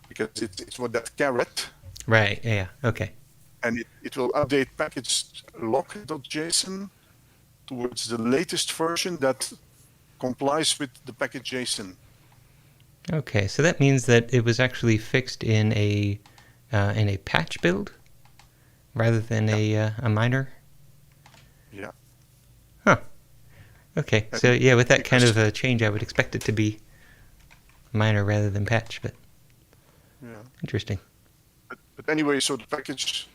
because it's what that caret. Right. Yeah. Okay. And it will update package lock.json towards the latest version that complies with the package JSON. Okay. So that means that it was actually fixed in a patch build rather than a minor. Yeah. Huh. Okay. So yeah, with that kind of a change, I would expect it to be minor rather than patch, but yeah. Interesting. But anyway, so the package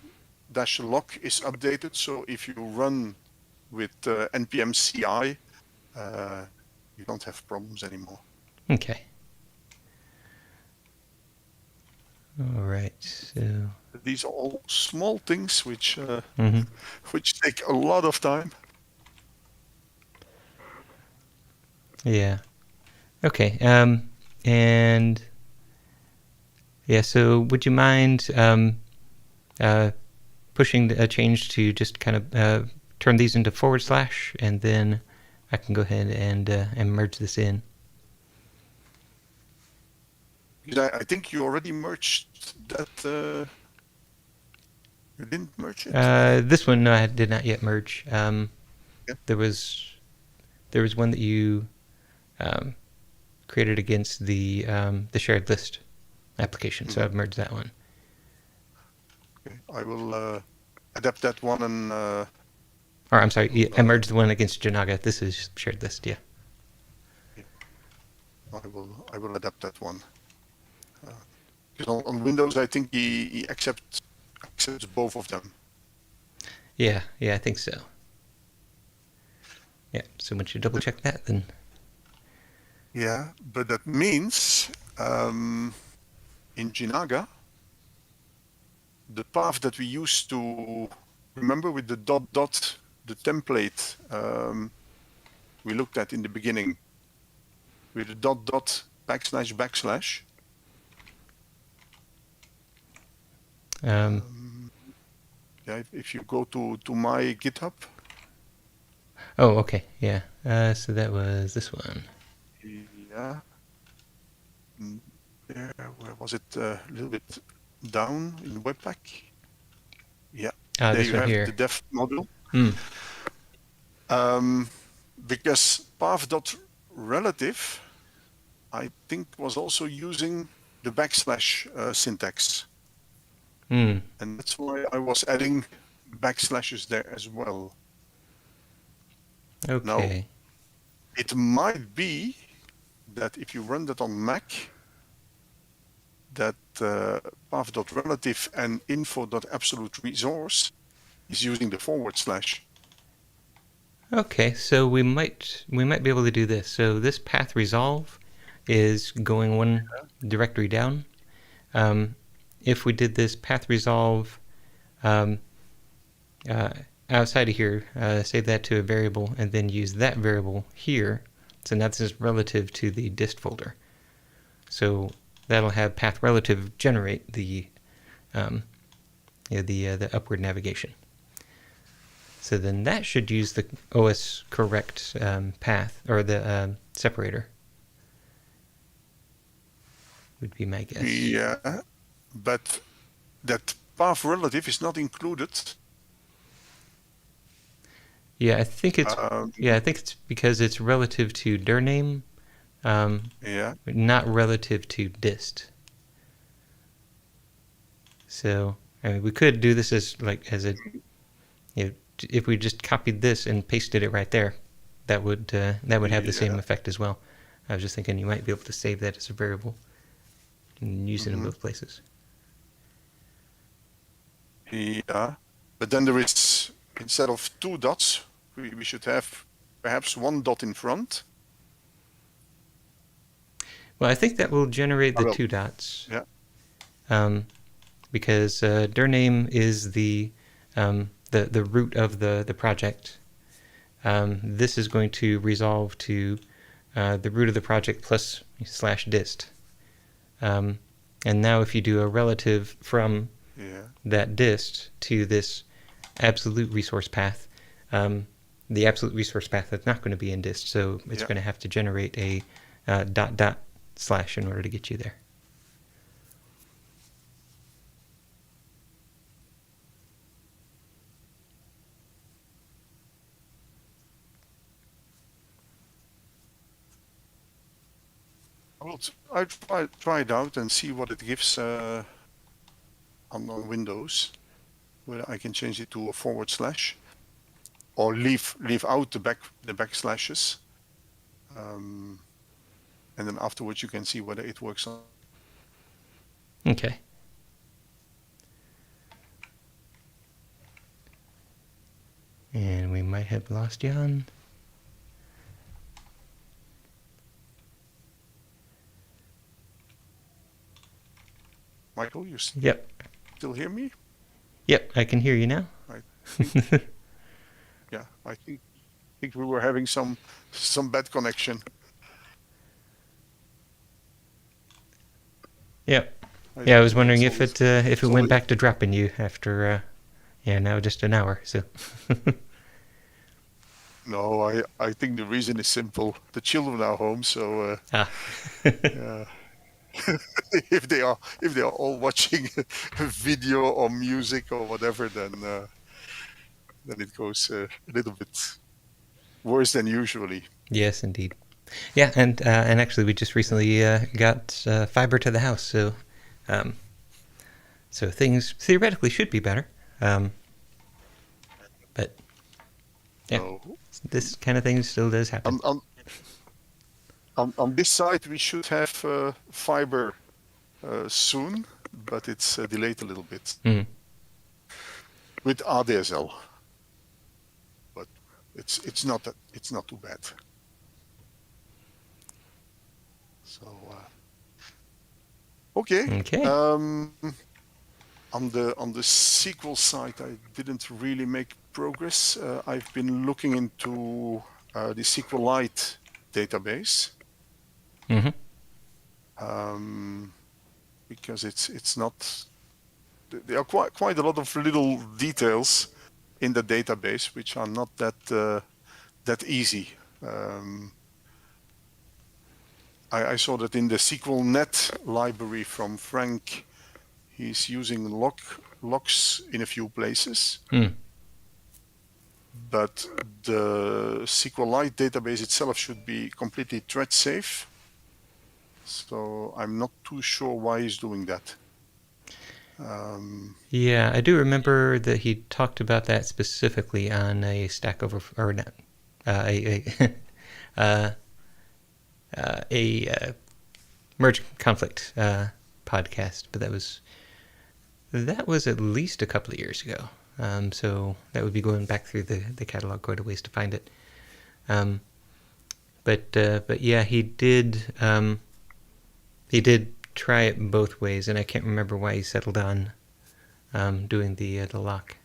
-lock is updated. So if you run with npm CI, you don't have problems anymore. Okay. All right. So these are all small things which Mhm. which take a lot of time. Yeah. Okay. And yeah. So would you mind pushing a change to just kind of turn these into / and then I can go ahead and merge this in. I think you already merged that. You didn't merge it? This one, no, I did not yet merge. Yeah. There was one that you created against the shared list application, so I've merged that one. Okay. I will adapt that one and. Or I'm sorry, I merged the one against Jinaga. This is shared list, yeah. I will adapt that one. Because on Windows, I think he accepts both of them. Yeah, I think so. Yeah, so once you double check that, then. Yeah, but that means in Jinaga, the path that we used to remember with the ... the template we looked at in the beginning, with the ... // yeah, if you go to my GitHub. Oh, okay, yeah. So that was this one. Yeah. There, where was it? A little bit down in Webpack. Yeah. There This you one have here. the dev module. Because path.relative, I think, was also using the / syntax. And that's why I was adding backslashes there as well. Okay. Now, it might be that if you run that on Mac, that path.relative and info.absolute resource is using the /. Okay, so we might be able to do this. So this path resolve is going one directory down. If we did this path resolve outside of here, save that to a variable, and then use that variable here. So now this is relative to the dist folder. So that'll have path relative generate the the upward navigation. So then that should use the OS correct path, or the separator, would be my guess. Yeah, but that path relative is not included. Yeah, I think it's because it's relative to dir name, not relative to dist. So I mean, we could do this as a if we just copied this and pasted it right there, that would have the same effect as well. I was just thinking you might be able to save that as a variable and use it in both places. Yeah, but then there is, instead of 2 dots, we should have perhaps 1 dot in front. Well, I think that will generate the 2 dots. Yeah. because dir name is the root of the project. This is going to resolve to the root of the project plus /dist. And now if you do a relative from that dist to this absolute resource path, the absolute resource path is not going to be in dist, so it's going to have to generate a ... / in order to get you there. I'll try it out and see what it gives on Windows, whether I can change it to a / or leave out the backslashes, and then afterwards you can see whether it works on. Okay. And we might have lost Jan. Michael, you Yep. still hear me? Yep, I can hear you now. Yeah, I think we were having some bad connection. Yep. Yeah, I was wondering if it went back to dropping you after now just an hour. So. No, I think the reason is simple. The children are home, so if they are all watching video or music or whatever, then it goes a little bit worse than usually. Yes, indeed. Yeah, and actually we just recently got fiber to the house, so things theoretically should be better. But yeah, this kind of thing still does happen. On this side, we should have fiber soon, but it's delayed a little bit with ADSL. But it's not too bad. So okay. On the SQL side, I didn't really make progress. I've been looking into the SQLite database. Because it's not. There are quite a lot of little details in the database which are not that easy. I saw that in the SQLnet library from Frank, he's using locks in a few places. But the SQLite database itself should be completely thread safe. So I'm not too sure why he's doing that. Yeah, I do remember that he talked about that specifically on a Stack Overflow, or not, a merge conflict podcast, but that was at least a couple of years ago. So that would be going back through the catalog quite a ways to find it. But yeah, he did try it both ways, and I can't remember why he settled on doing the lock.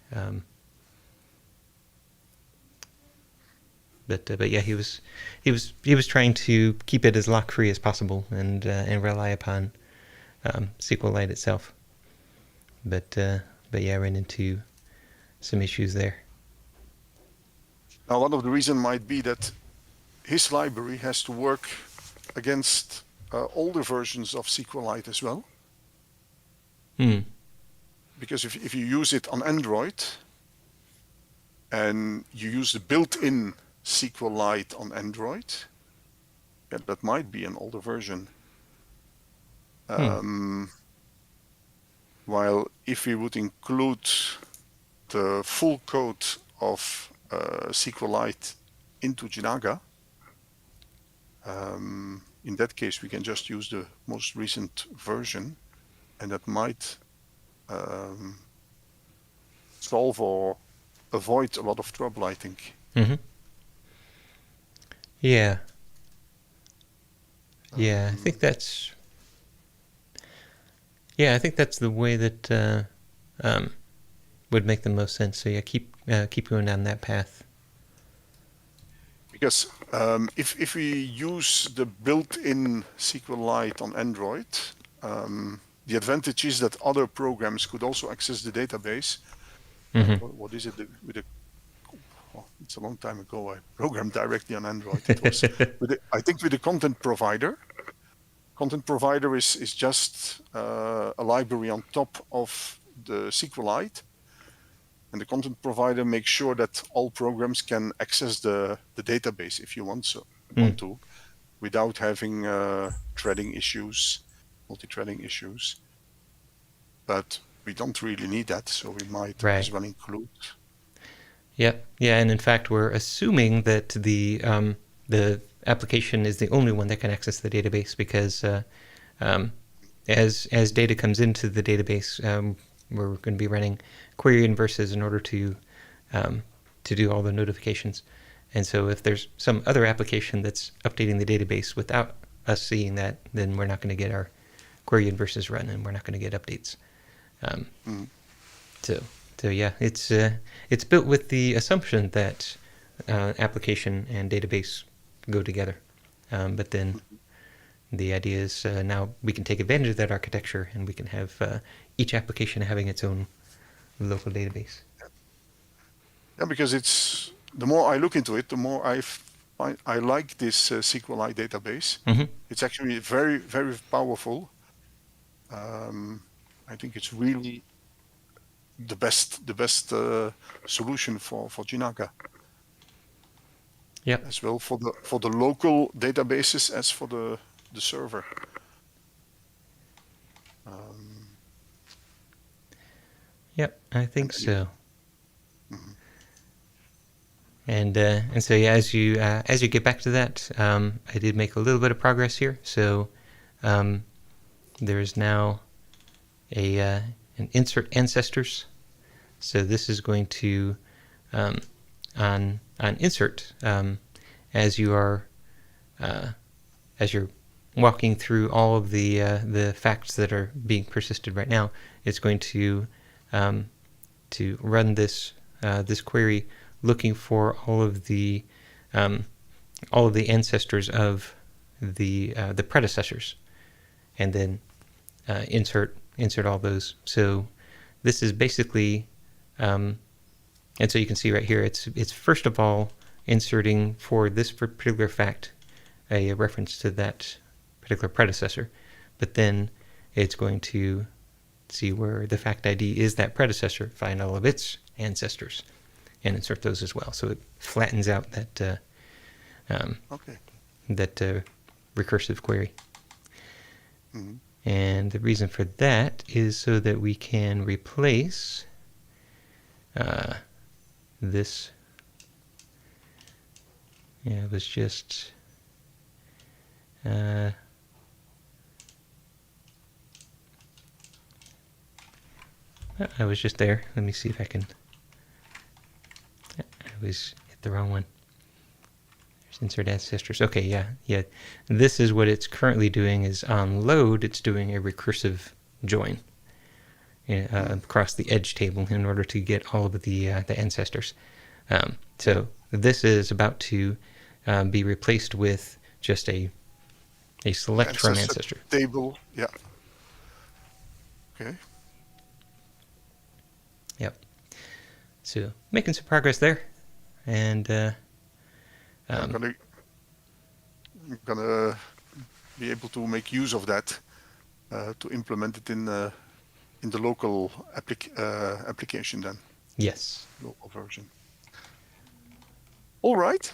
But yeah, he was trying to keep it as lock free as possible and rely upon SQLite itself. But yeah, I ran into some issues there. Now, one of the reasons might be that his library has to work against older versions of SQLite as well. Because if you use it on Android and you use the built-in SQLite on Android, that might be an older version. While if we would include the full code of SQLite into Jinaga, in that case we can just use the most recent version, and that might solve or avoid a lot of trouble, I think. Yeah, I think that's Yeah, I think that's the way that would make the most sense. So yeah, keep going down that path. Because if we use the built-in SQLite on Android, the advantage is that other programs could also access the database. What is it with a it's a long time ago. I programmed directly on Android. It was, I think, with the content provider. Content provider is just a library on top of the SQLite, and the content provider makes sure that all programs can access the database if you want to, without having threading issues, multi-threading issues. But we don't really need that, so we might as well include. Yep. Yeah, and in fact, we're assuming that the application is the only one that can access the database because as data comes into the database, we're going to be running query inverses in order to do all the notifications. And so if there's some other application that's updating the database without us seeing that, then we're not going to get our query inverses run, and we're not going to get updates. So yeah, it's built with the assumption that application and database go together. But then the idea is now we can take advantage of that architecture, and we can have each application having its own local database. Yeah, because the more I look into it, the more I like this SQLite database. It's actually very, very powerful. I think it's really the best solution for Jinaga. Yeah. As well for the local databases as for the server. Yep, I think so. And so yeah, as you get back to that, I did make a little bit of progress here. So there's now an insert ancestors. So this is going to on insert as you're walking through all of the facts that are being persisted right now. It's going to run this query looking for all of the ancestors of the predecessors, and then insert all those. So this is basically, and so you can see right here, it's first of all inserting for this particular fact a reference to that particular predecessor, but then it's going to see where the fact ID is that predecessor, find all of its ancestors, and insert those as well. So it flattens out that recursive query. And the reason for that is so that we can replace this. Yeah, it was just I was just there. Let me see if I can. I was hit the wrong one. There's insert ancestors. Okay, yeah. This is what it's currently doing. Is on load, it's doing a recursive join across the edge table in order to get all of the ancestors. So this is about to be replaced with just a select from ancestor table. Yeah. Okay. Yep. So making some progress there, and I'm gonna be able to make use of that to implement it in the local application then. Yes. Local version. All right.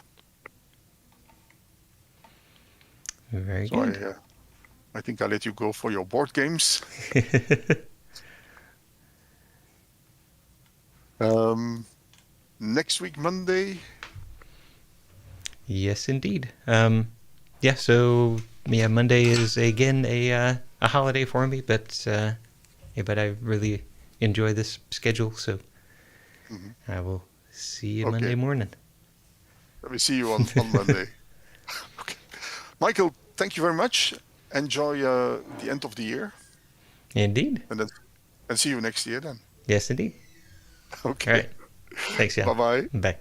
Very good. I think I'll let you go for your board games. Next week, Monday. Yes, indeed. So Monday is again a holiday for me, but I really enjoy this schedule, so I will see you Monday morning. Let me see you on Monday. Okay, Michael, thank you very much. Enjoy the end of the year. Indeed. And then and see you next year then. Yes, indeed. All Okay. right. Thanks, Jan. Bye bye. Bye.